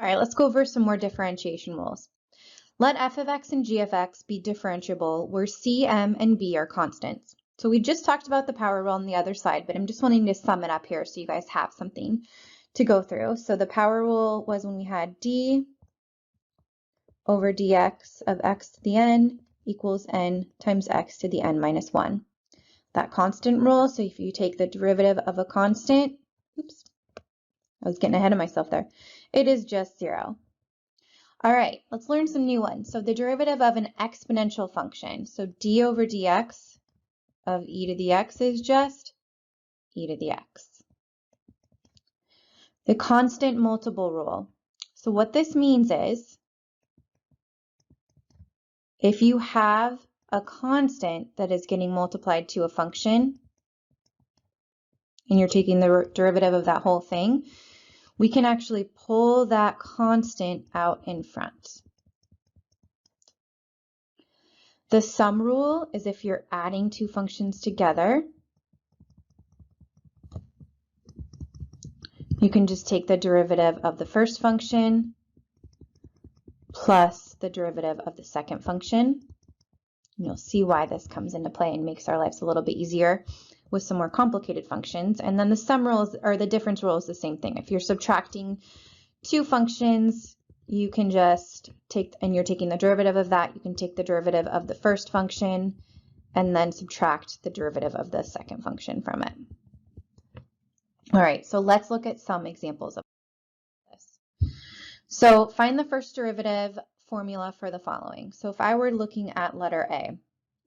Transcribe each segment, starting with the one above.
All right, let's go over some more differentiation rules. Let f of x and g of x be differentiable where c, m, and b are constants. So we just talked about the power rule on the other side, but I'm just wanting to sum it up here so you guys have something to go through. So the power rule was when we had d over dx of x to the n equals n times x to the n minus 1. That constant rule, so if you take the derivative of a constant, oops, I was getting ahead of myself there, it is just 0. All right, let's learn some new ones. So the derivative of an exponential function. So d over dx of e to the x is just e to the x. The constant multiple rule. So what this means is if you have a constant that is getting multiplied to a function and you're taking the derivative of that whole thing, we can actually pull that constant out in front. The sum rule is if you're adding two functions together, you can just take the derivative of the first function plus the derivative of the second function. And you'll see why this comes into play and makes our lives a little bit easier with some more complicated functions. And then the sum rules or the difference rule is the same thing. If you're subtracting two functions, you can just take, and you're taking the derivative of that, you can take the derivative of the first function and then subtract the derivative of the second function from it. All right, so let's look at some examples of this. So find the first derivative formula for the following. So if I were looking at letter A,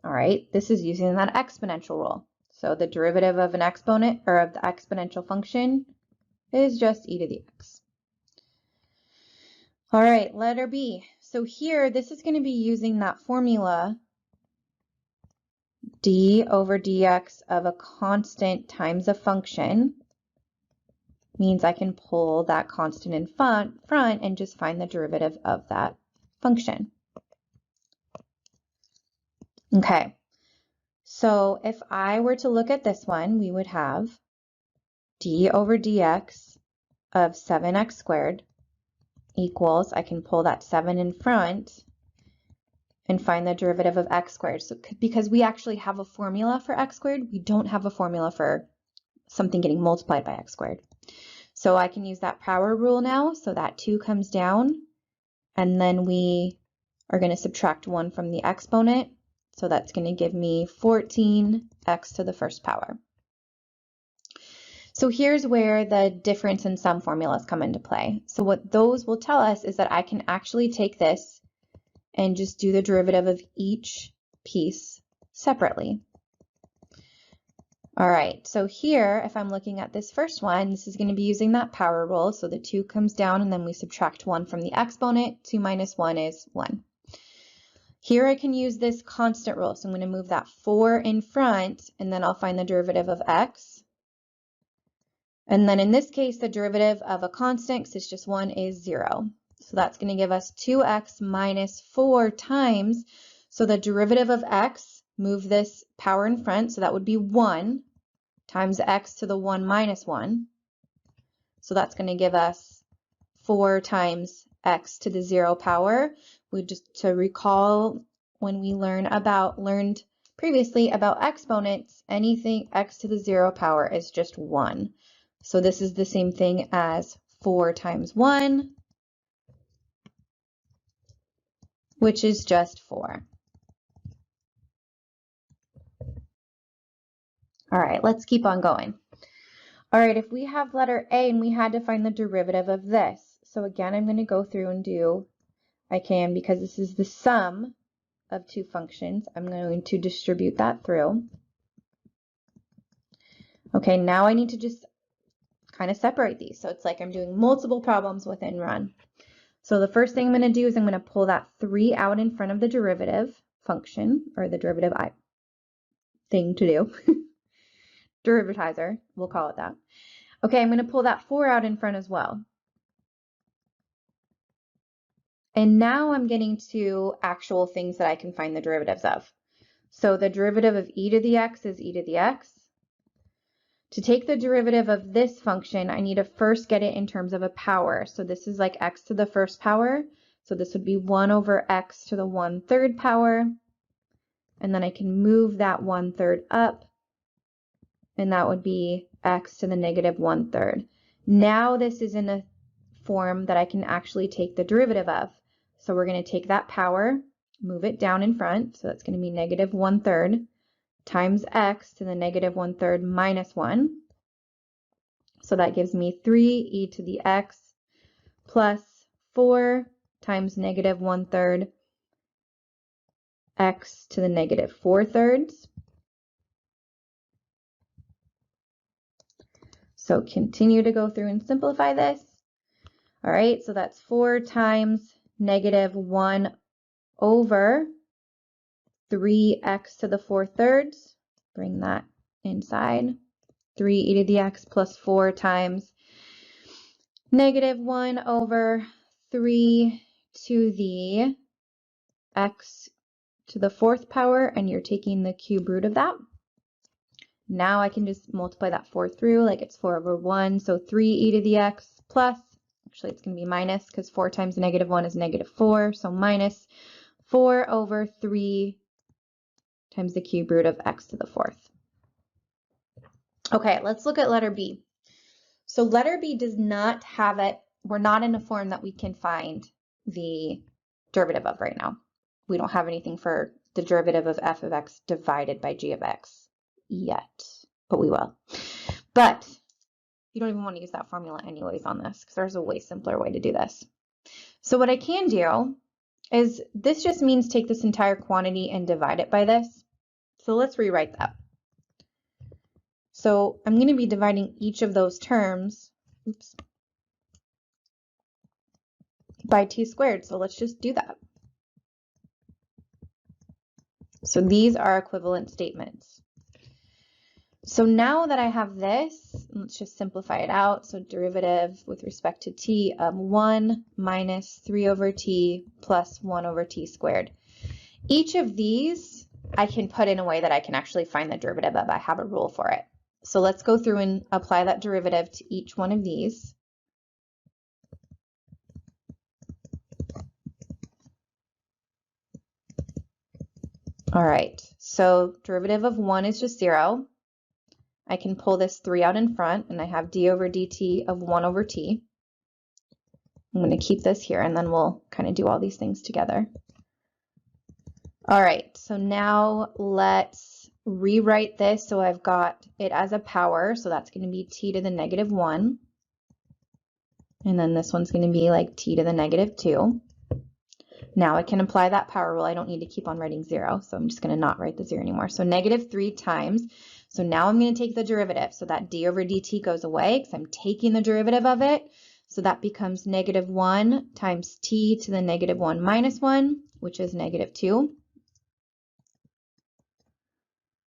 all right, this is using that exponential rule. So the derivative of an exponent or of the exponential function is just e to the x. All right, letter B. So here, this is going to be using that formula d over dx of a constant times a function. Means I can pull that constant in front and just find the derivative of that function. Okay, so if I were to look at this one, we would have d over dx of 7x squared equals, I can pull that 7 in front and find the derivative of x squared. So because we actually have a formula for x squared, we don't have a formula for something getting multiplied by x squared. So I can use that power rule now. So that 2 comes down, and then we are going to subtract 1 from the exponent. So that's going to give me 14x to the first power. So here's where the difference in sum formulas come into play. So what those will tell us is that I can actually take this and just do the derivative of each piece separately. All right, so here, if I'm looking at this first one, this is going to be using that power rule. So the 2 comes down, and then we subtract 1 from the exponent. 2 minus 1 is 1. Here I can use this constant rule. So I'm going to move that 4 in front, and then I'll find the derivative of x. And then in this case, the derivative of a constant, because it's just 1, is 0. So that's going to give us 2x minus 4 times. So the derivative of x, move this power in front, so that would be 1 times x to the 1 minus 1. So that's going to give us 4 times x to the 0 power. We just to recall when we learned previously about exponents, anything x to the 0 power is just 1. So this is the same thing as 4 times 1, which is just 4. All right, let's keep on going. All right, if we have letter A and we had to find the derivative of this. So again, I'm going to go through and do, because this is the sum of two functions, I'm going to distribute that through. Okay, now I need to just kind of separate these. So it's like I'm doing multiple problems within run. So the first thing I'm going to do is I'm going to pull that 3 out in front of the derivative function, or the derivative thing to do. Derivatizer, we'll call it that. Okay, I'm going to pull that 4 out in front as well. And now I'm getting to actual things that I can find the derivatives of. So the derivative of e to the x is e to the x. To take the derivative of this function, I need to first get it in terms of a power. So this is like x to the first power. So this would be 1 over x to the 1/3 power. And then I can move that 1/3 up, and that would be x to the negative 1/3. Now this is in a form that I can actually take the derivative of. So we're going to take that power, move it down in front. So that's going to be negative 1/3 times x to the negative 1/3 minus 1. So that gives me 3e to the x plus 4 times negative 1/3 x to the negative 4/3. So continue to go through and simplify this. All right, so that's 4 times negative 1 over 3x to the 4/3. Bring that inside. 3e to the x plus 4 times negative 1 over 3 to the x to the 4th power, and you're taking the cube root of that. Now I can just multiply that 4 through, like it's 4 over 1. So 3e to the x plus, actually it's going to be minus because 4 times negative 1 is negative 4. So minus 4 over 3 times the cube root of x to the 4th. Okay, let's look at letter B. So letter B does not have it. We're not in a form that we can find the derivative of right now. We don't have anything for the derivative of f of x divided by g of x yet, but we will. But you don't even want to use that formula anyways on this because there's a way simpler way to do this. So what I can do is this just means take this entire quantity and divide it by this. So let's rewrite that. So I'm going to be dividing each of those terms by t squared. So let's just do that. So these are equivalent statements. So now that I have this, let's just simplify it out. So derivative with respect to t of 1 minus 3 over t plus 1 over t squared. Each of these I can put in a way that I can actually find the derivative of. I have a rule for it. So let's go through and apply that derivative to each one of these. All right, so derivative of 1 is just 0. I can pull this 3 out in front, and I have d over dt of 1 over t. I'm going to keep this here, and then we'll kind of do all these things together. All right, so now let's rewrite this. So I've got it as a power, so that's going to be t to the negative 1. And then this one's going to be like t to the negative 2. Now I can apply that power rule. I don't need to keep on writing 0, so I'm just going to not write the 0 anymore. So negative 3 times. So now I'm going to take the derivative. So that d over dt goes away because I'm taking the derivative of it. So that becomes negative 1 times t to the negative 1 minus 1, which is negative 2.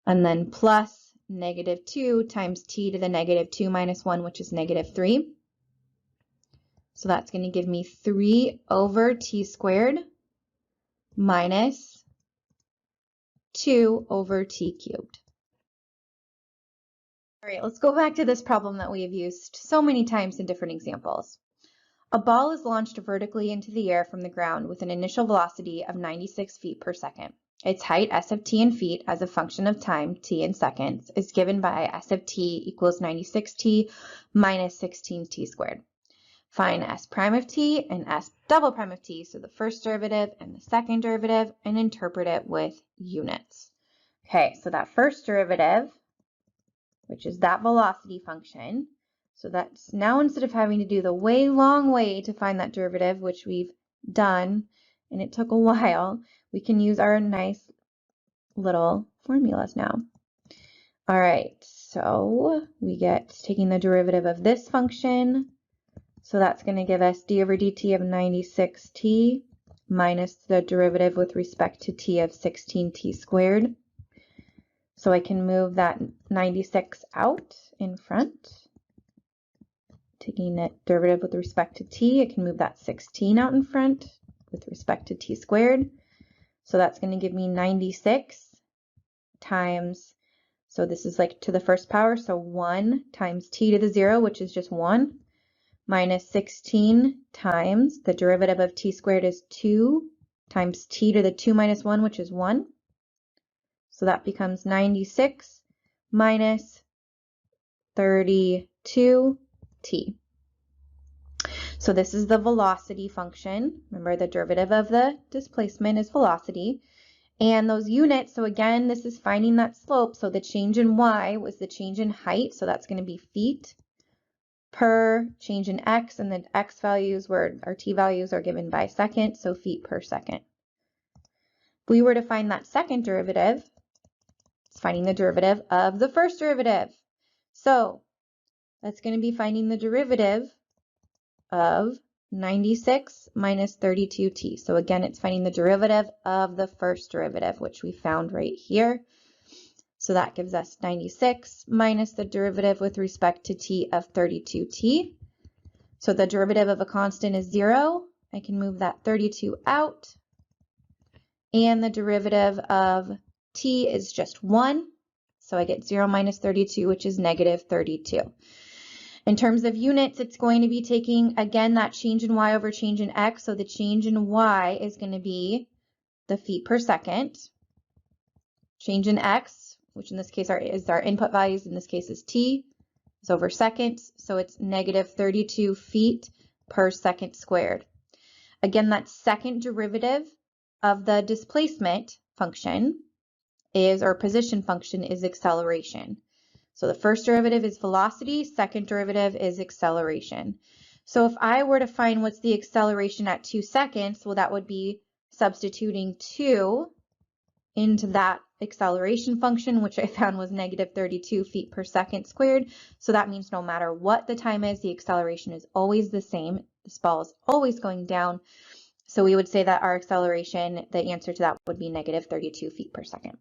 And then plus negative 2 times t to the negative 2 minus 1, which is negative 3. So that's going to give me 3 over t squared minus 2 over t cubed. All right, let's go back to this problem that we have used so many times in different examples. A ball is launched vertically into the air from the ground with an initial velocity of 96 feet per second. Its height, s of t in feet, as a function of time, t in seconds, is given by s of t equals 96t minus 16t squared. Find s prime of t and s double prime of t, so the first derivative and the second derivative, and interpret it with units. Okay, so that first derivative, which is that velocity function, so that's now instead of having to do the long way to find that derivative, which we've done, and it took a while, we can use our nice little formulas now. All right, so we get taking the derivative of this function. So that's going to give us d over dt of 96t minus the derivative with respect to t of 16t squared. So I can move that 96 out in front. Taking the derivative with respect to t, I can move that 16 out in front with respect to t squared. So that's going to give me 96 times So this is like to the first power, so 1 times t to the 0, which is just 1, minus 16 times the derivative of t squared is 2 times t to the 2 minus 1, which is 1. So that becomes 96 minus 32t. So this is the velocity function. Remember, the derivative of the displacement is velocity. And those units, so again, this is finding that slope. So the change in y was the change in height. So that's going to be feet per change in x. And the x values were, our t values are given by second. So feet per second. If we were to find that second derivative, it's finding the derivative of the first derivative. So that's going to be finding the derivative of 96 minus 32t. So again, it's finding the derivative of the first derivative, which we found right here. So that gives us 96 minus the derivative with respect to t of 32t. So the derivative of a constant is 0. I can move that 32 out. And the derivative of t is just 1. So I get 0 minus 32, which is negative 32. In terms of units, it's going to be taking, again, that change in y over change in x. So the change in y is going to be the feet per second. Change in x, which in this case is our input values, in this case is t, is over seconds. So it's negative 32 feet per second squared. Again, that second derivative of the displacement function is, or position function, is acceleration. So the first derivative is velocity, second derivative is acceleration. So if I were to find what's the acceleration at 2 seconds, well, that would be substituting 2 into that acceleration function, which I found was negative 32 feet per second squared. So that means no matter what the time is, the acceleration is always the same. This ball is always going down. So we would say that our acceleration, the answer to that would be negative 32 feet per second.